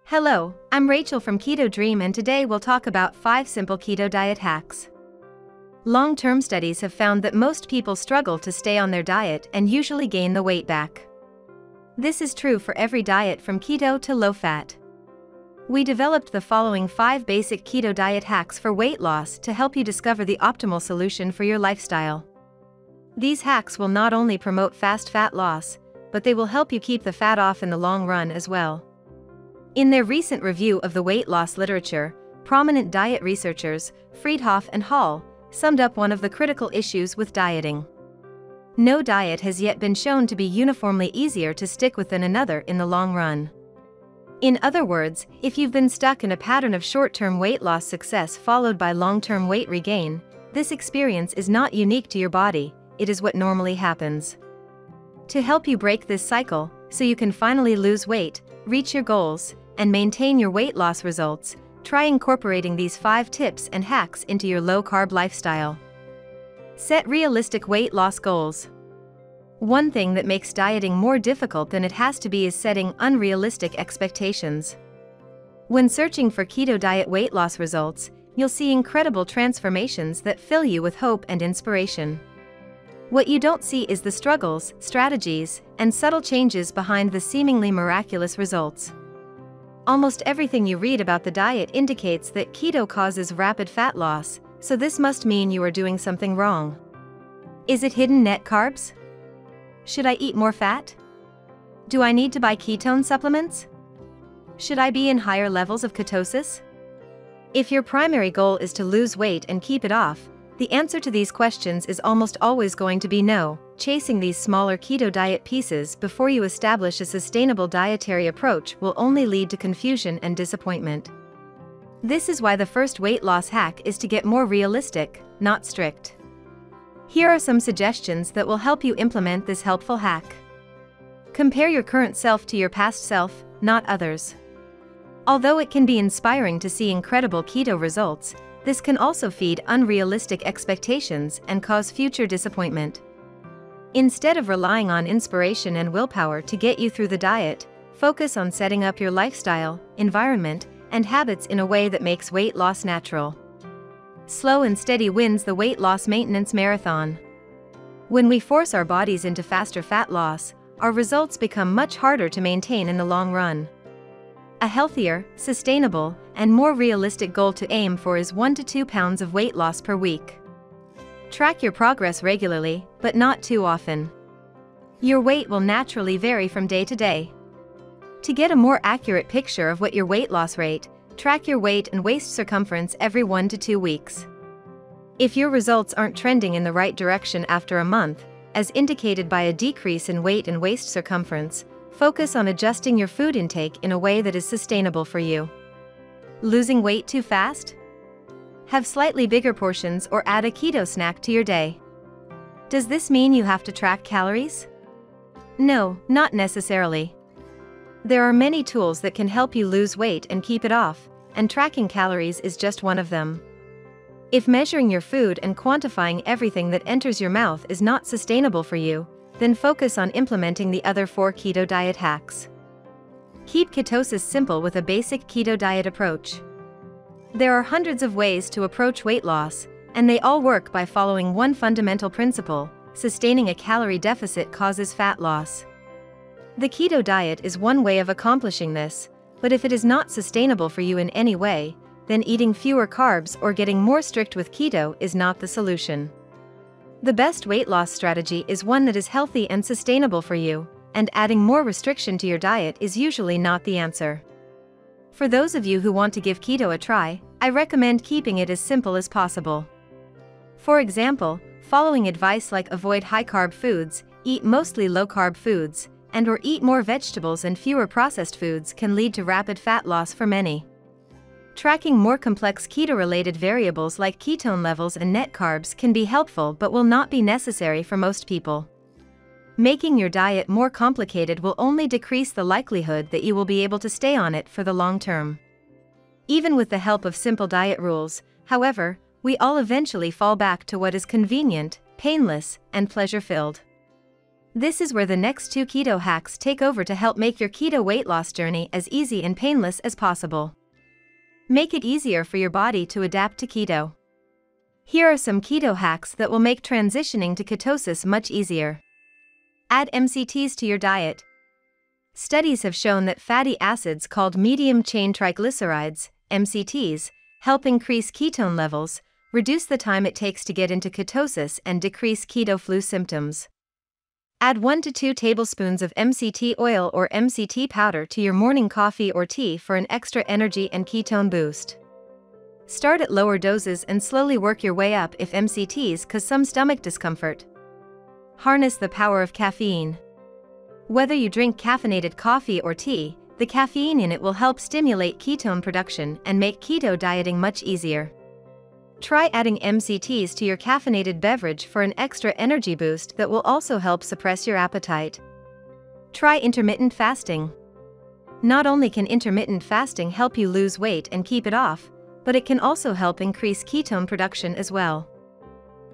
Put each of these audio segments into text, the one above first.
Hello, I'm Rachel from Keto Dream, and today we'll talk about 5 simple keto diet hacks. Long-term studies have found that most people struggle to stay on their diet and usually gain the weight back. This is true for every diet from keto to low-fat. We developed the following 5 basic keto diet hacks for weight loss to help you discover the optimal solution for your lifestyle. These hacks will not only promote fast fat loss, but they will help you keep the fat off in the long run as well. In their recent review of the weight loss literature, prominent diet researchers, Friedhoff and Hall, summed up one of the critical issues with dieting. No diet has yet been shown to be uniformly easier to stick with than another in the long run. In other words, if you've been stuck in a pattern of short-term weight loss success followed by long-term weight regain, this experience is not unique to your body, it is what normally happens. To help you break this cycle, so you can finally lose weight, reach your goals, and maintain your weight loss results, try incorporating these 5 tips and hacks into your low-carb lifestyle. Set realistic weight loss goals. One thing that makes dieting more difficult than it has to be is setting unrealistic expectations. When searching for keto diet weight loss results, you'll see incredible transformations that fill you with hope and inspiration. What you don't see is the struggles, strategies, and subtle changes behind the seemingly miraculous results. Almost everything you read about the diet indicates that keto causes rapid fat loss, so this must mean you are doing something wrong. Is it hidden net carbs? Should I eat more fat? Do I need to buy ketone supplements? Should I be in higher levels of ketosis? If your primary goal is to lose weight and keep it off, the answer to these questions is almost always going to be no. Chasing these smaller keto diet pieces before you establish a sustainable dietary approach will only lead to confusion and disappointment. This is why the first weight loss hack is to get more realistic, not strict. Here are some suggestions that will help you implement this helpful hack. Compare your current self to your past self, not others. Although it can be inspiring to see incredible keto results, this can also feed unrealistic expectations and cause future disappointment. Instead of relying on inspiration and willpower to get you through the diet, focus on setting up your lifestyle, environment, and habits in a way that makes weight loss natural. Slow and steady wins the weight loss maintenance marathon. When we force our bodies into faster fat loss, our results become much harder to maintain in the long run. A healthier, sustainable, and more realistic goal to aim for is 1 to 2 pounds of weight loss per week. Track your progress regularly, but not too often. Your weight will naturally vary from day to day. To get a more accurate picture of your weight loss rate, track your weight and waist circumference every 1 to 2 weeks. If your results aren't trending in the right direction after a month, as indicated by a decrease in weight and waist circumference, focus on adjusting your food intake in a way that is sustainable for you. Losing weight too fast? Have slightly bigger portions or add a keto snack to your day. Does this mean you have to track calories? No, not necessarily. There are many tools that can help you lose weight and keep it off, and tracking calories is just one of them. If measuring your food and quantifying everything that enters your mouth is not sustainable for you, then focus on implementing the other 4 keto diet hacks. Keep ketosis simple with a basic keto diet approach. There are hundreds of ways to approach weight loss, and they all work by following one fundamental principle: sustaining a calorie deficit causes fat loss. The keto diet is one way of accomplishing this, but if it is not sustainable for you in any way, then eating fewer carbs or getting more strict with keto is not the solution. The best weight loss strategy is one that is healthy and sustainable for you, and adding more restriction to your diet is usually not the answer. For those of you who want to give keto a try, I recommend keeping it as simple as possible. For example, following advice like avoid high-carb foods, eat mostly low-carb foods, and/or eat more vegetables and fewer processed foods can lead to rapid fat loss for many. Tracking more complex keto-related variables like ketone levels and net carbs can be helpful but will not be necessary for most people. Making your diet more complicated will only decrease the likelihood that you will be able to stay on it for the long term. Even with the help of simple diet rules, however, we all eventually fall back to what is convenient, painless, and pleasure-filled. This is where the next 2 keto hacks take over to help make your keto weight loss journey as easy and painless as possible. Make it easier for your body to adapt to keto. Here are some keto hacks that will make transitioning to ketosis much easier. Add MCTs to your diet. Studies have shown that fatty acids called medium-chain triglycerides, MCTs, help increase ketone levels, reduce the time it takes to get into ketosis, and decrease keto flu symptoms. Add 1 to 2 tablespoons of MCT oil or MCT powder to your morning coffee or tea for an extra energy and ketone boost. Start at lower doses and slowly work your way up if MCTs cause some stomach discomfort. Harness the power of caffeine. Whether you drink caffeinated coffee or tea, the caffeine in it will help stimulate ketone production and make keto dieting much easier. Try adding MCTs to your caffeinated beverage for an extra energy boost that will also help suppress your appetite. Try intermittent fasting. Not only can intermittent fasting help you lose weight and keep it off, but it can also help increase ketone production as well.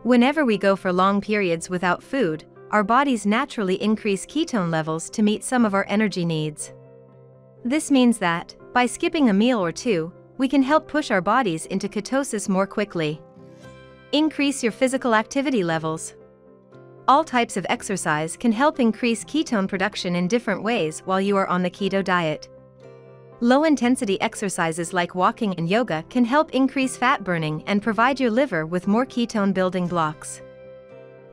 Whenever we go for long periods without food, our bodies naturally increase ketone levels to meet some of our energy needs. This means that, by skipping a meal or two, we can help push our bodies into ketosis more quickly. Increase your physical activity levels. All types of exercise can help increase ketone production in different ways while you are on the keto diet. Low-intensity exercises like walking and yoga can help increase fat burning and provide your liver with more ketone building blocks.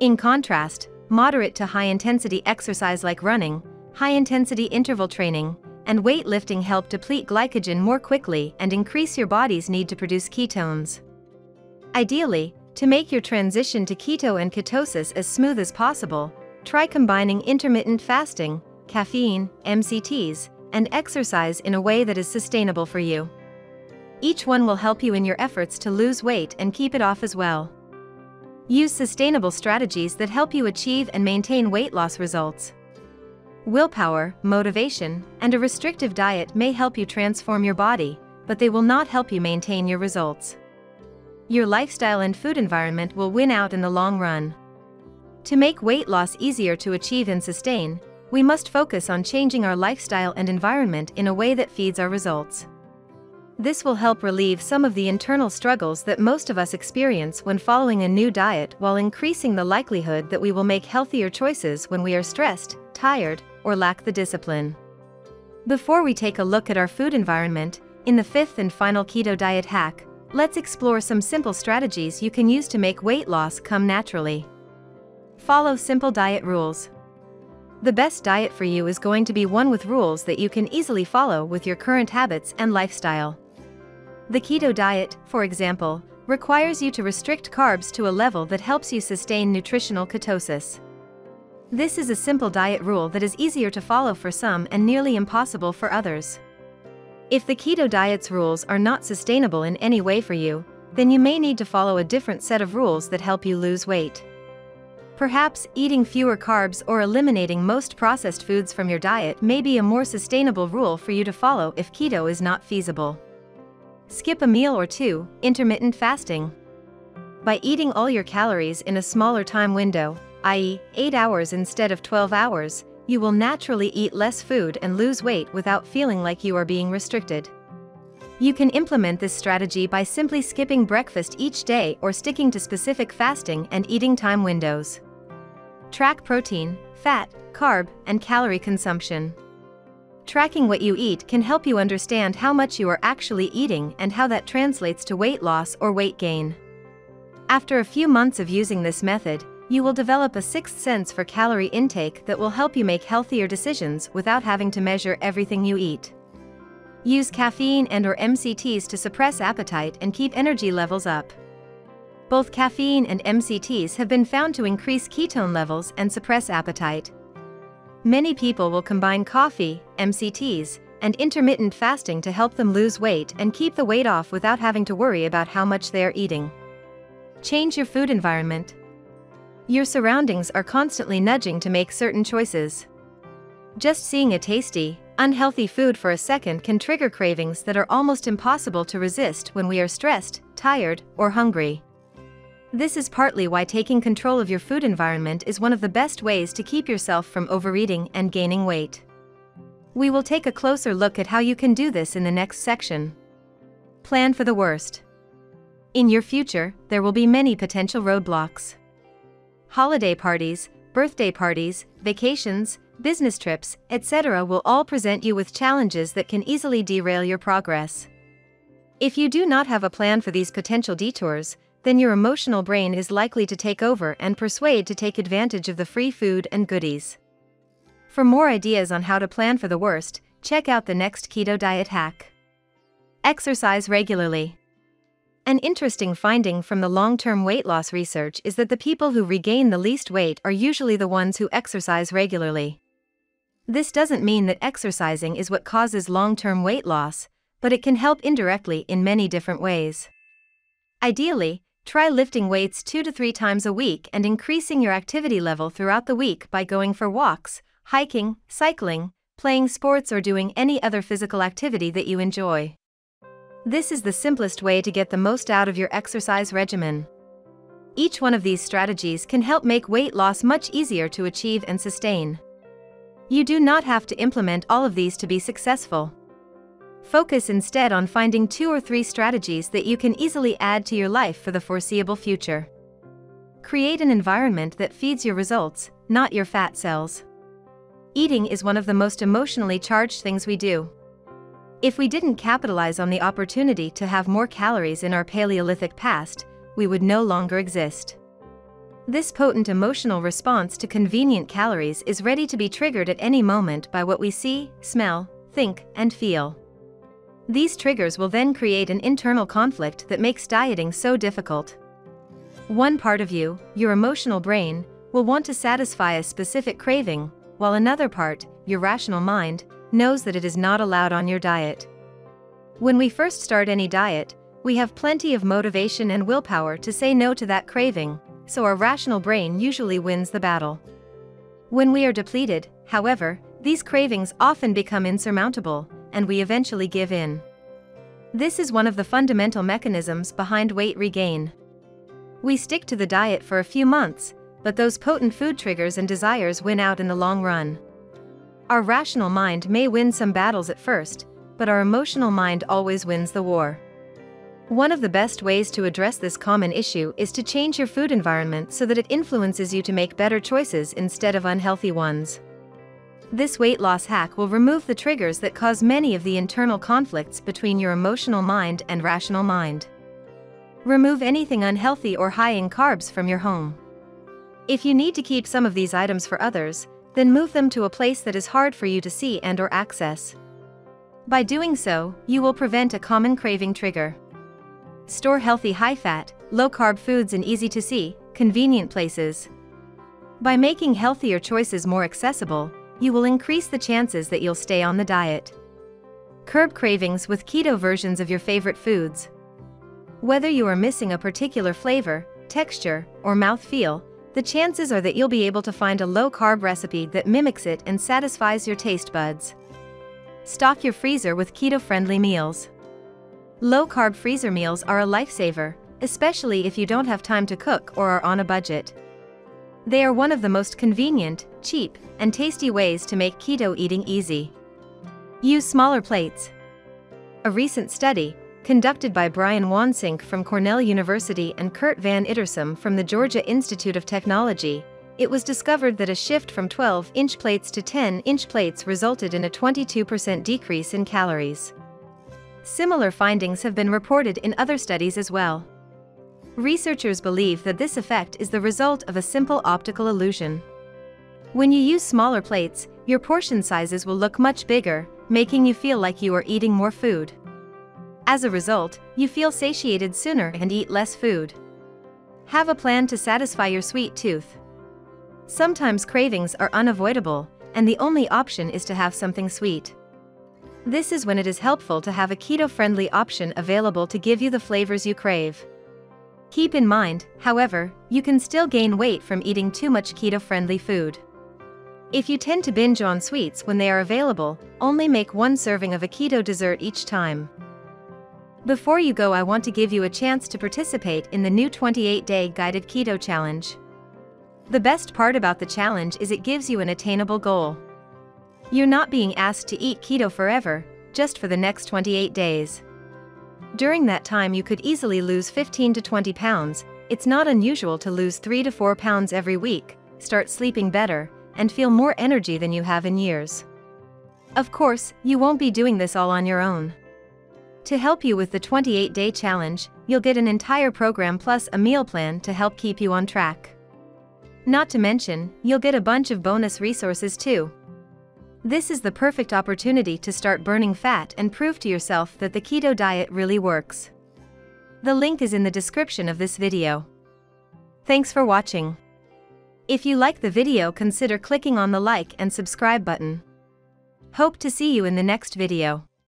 In contrast, moderate to high-intensity exercise like running, high-intensity interval training, and weightlifting help deplete glycogen more quickly and increase your body's need to produce ketones. Ideally, to make your transition to keto and ketosis as smooth as possible, try combining intermittent fasting, caffeine, MCTs, and exercise in a way that is sustainable for you. Each one will help you in your efforts to lose weight and keep it off as well. Use sustainable strategies that help you achieve and maintain weight loss results. Willpower, motivation, and a restrictive diet may help you transform your body, but they will not help you maintain your results. Your lifestyle and food environment will win out in the long run. To make weight loss easier to achieve and sustain, we must focus on changing our lifestyle and environment in a way that feeds our results. This will help relieve some of the internal struggles that most of us experience when following a new diet, while increasing the likelihood that we will make healthier choices when we are stressed, tired, or lack the discipline. Before we take a look at our food environment, in the 5th and final keto diet hack, let's explore some simple strategies you can use to make weight loss come naturally. Follow simple diet rules. The best diet for you is going to be one with rules that you can easily follow with your current habits and lifestyle. The keto diet, for example, requires you to restrict carbs to a level that helps you sustain nutritional ketosis. This is a simple diet rule that is easier to follow for some and nearly impossible for others. If the keto diet's rules are not sustainable in any way for you, then you may need to follow a different set of rules that help you lose weight. Perhaps eating fewer carbs or eliminating most processed foods from your diet may be a more sustainable rule for you to follow if keto is not feasible. Skip a meal or two, intermittent fasting. By eating all your calories in a smaller time window, i.e., 8 hours instead of 12 hours, you will naturally eat less food and lose weight without feeling like you are being restricted. You can implement this strategy by simply skipping breakfast each day or sticking to specific fasting and eating time windows. Track protein, fat, carb, and calorie consumption. Tracking what you eat can help you understand how much you are actually eating and how that translates to weight loss or weight gain. After a few months of using this method, you will develop a sixth sense for calorie intake that will help you make healthier decisions without having to measure everything you eat. Use caffeine and/or MCTs to suppress appetite and keep energy levels up. Both caffeine and MCTs have been found to increase ketone levels and suppress appetite. Many people will combine coffee, MCTs, and intermittent fasting to help them lose weight and keep the weight off without having to worry about how much they are eating. Change your food environment. Your surroundings are constantly nudging to make certain choices. Just seeing a tasty, unhealthy food for a second can trigger cravings that are almost impossible to resist when we are stressed, tired, or hungry. This is partly why taking control of your food environment is one of the best ways to keep yourself from overeating and gaining weight. We will take a closer look at how you can do this in the next section. Plan for the worst. In your future, there will be many potential roadblocks. Holiday parties, birthday parties, vacations, business trips, etc. will all present you with challenges that can easily derail your progress. If you do not have a plan for these potential detours, then your emotional brain is likely to take over and persuade to take advantage of the free food and goodies. For more ideas on how to plan for the worst, check out the next keto diet hack. Exercise regularly. An interesting finding from the long-term weight loss research is that the people who regain the least weight are usually the ones who exercise regularly. This doesn't mean that exercising is what causes long-term weight loss, but it can help indirectly in many different ways. Ideally, try lifting weights 2 to 3 times a week and increasing your activity level throughout the week by going for walks, hiking, cycling, playing sports, or doing any other physical activity that you enjoy. This is the simplest way to get the most out of your exercise regimen. Each one of these strategies can help make weight loss much easier to achieve and sustain. You do not have to implement all of these to be successful. Focus instead on finding 2 or 3 strategies that you can easily add to your life for the foreseeable future. Create an environment that feeds your results, not your fat cells. Eating is one of the most emotionally charged things we do. If we didn't capitalize on the opportunity to have more calories in our Paleolithic past, we would no longer exist. This potent emotional response to convenient calories is ready to be triggered at any moment by what we see, smell, think, and feel. These triggers will then create an internal conflict that makes dieting so difficult. One part of you, your emotional brain, will want to satisfy a specific craving, while another part, your rational mind, knows that it is not allowed on your diet. When we first start any diet, we have plenty of motivation and willpower to say no to that craving, so our rational brain usually wins the battle. When we are depleted, however, these cravings often become insurmountable, and we eventually give in. This is one of the fundamental mechanisms behind weight regain. We stick to the diet for a few months, but those potent food triggers and desires win out in the long run. Our rational mind may win some battles at first, but our emotional mind always wins the war. One of the best ways to address this common issue is to change your food environment so that it influences you to make better choices instead of unhealthy ones. This weight loss hack will remove the triggers that cause many of the internal conflicts between your emotional mind and rational mind. Remove anything unhealthy or high in carbs from your home. If you need to keep some of these items for others, then move them to a place that is hard for you to see and/or access. By doing so, you will prevent a common craving trigger. Store healthy high-fat, low-carb foods in easy-to-see, convenient places. By making healthier choices more accessible, you will increase the chances that you'll stay on the diet. Curb cravings with keto versions of your favorite foods. Whether you are missing a particular flavor, texture, or mouthfeel, the chances are that you'll be able to find a low-carb recipe that mimics it and satisfies your taste buds. Stock your freezer with keto-friendly meals. Low-carb freezer meals are a lifesaver, especially if you don't have time to cook or are on a budget. They are one of the most convenient, cheap, and tasty ways to make keto eating easy. Use smaller plates. A recent study, conducted by Brian Wansink from Cornell University and Kurt Van Ittersum from the Georgia Institute of Technology, it was discovered that a shift from 12-inch plates to 10-inch plates resulted in a 22% decrease in calories. Similar findings have been reported in other studies as well. Researchers believe that this effect is the result of a simple optical illusion. When you use smaller plates, your portion sizes will look much bigger, making you feel like you are eating more food. As a result, you feel satiated sooner and eat less food. Have a plan to satisfy your sweet tooth. Sometimes cravings are unavoidable, and the only option is to have something sweet. This is when it is helpful to have a keto-friendly option available to give you the flavors you crave. Keep in mind, however, you can still gain weight from eating too much keto-friendly food. If you tend to binge on sweets when they are available, only make one serving of a keto dessert each time. Before you go, I want to give you a chance to participate in the new 28-day guided keto challenge. The best part about the challenge is it gives you an attainable goal. You're not being asked to eat keto forever, just for the next 28 days. During that time you could easily lose 15 to 20 pounds, it's not unusual to lose 3 to 4 pounds every week, start sleeping better, and feel more energy than you have in years. Of course, you won't be doing this all on your own. To help you with the 28-day challenge, you'll get an entire program plus a meal plan to help keep you on track. Not to mention, you'll get a bunch of bonus resources too. This is the perfect opportunity to start burning fat and prove to yourself that the keto diet really works. The link is in the description of this video. Thanks for watching. If you like the video, consider clicking on the like and subscribe button. Hope to see you in the next video.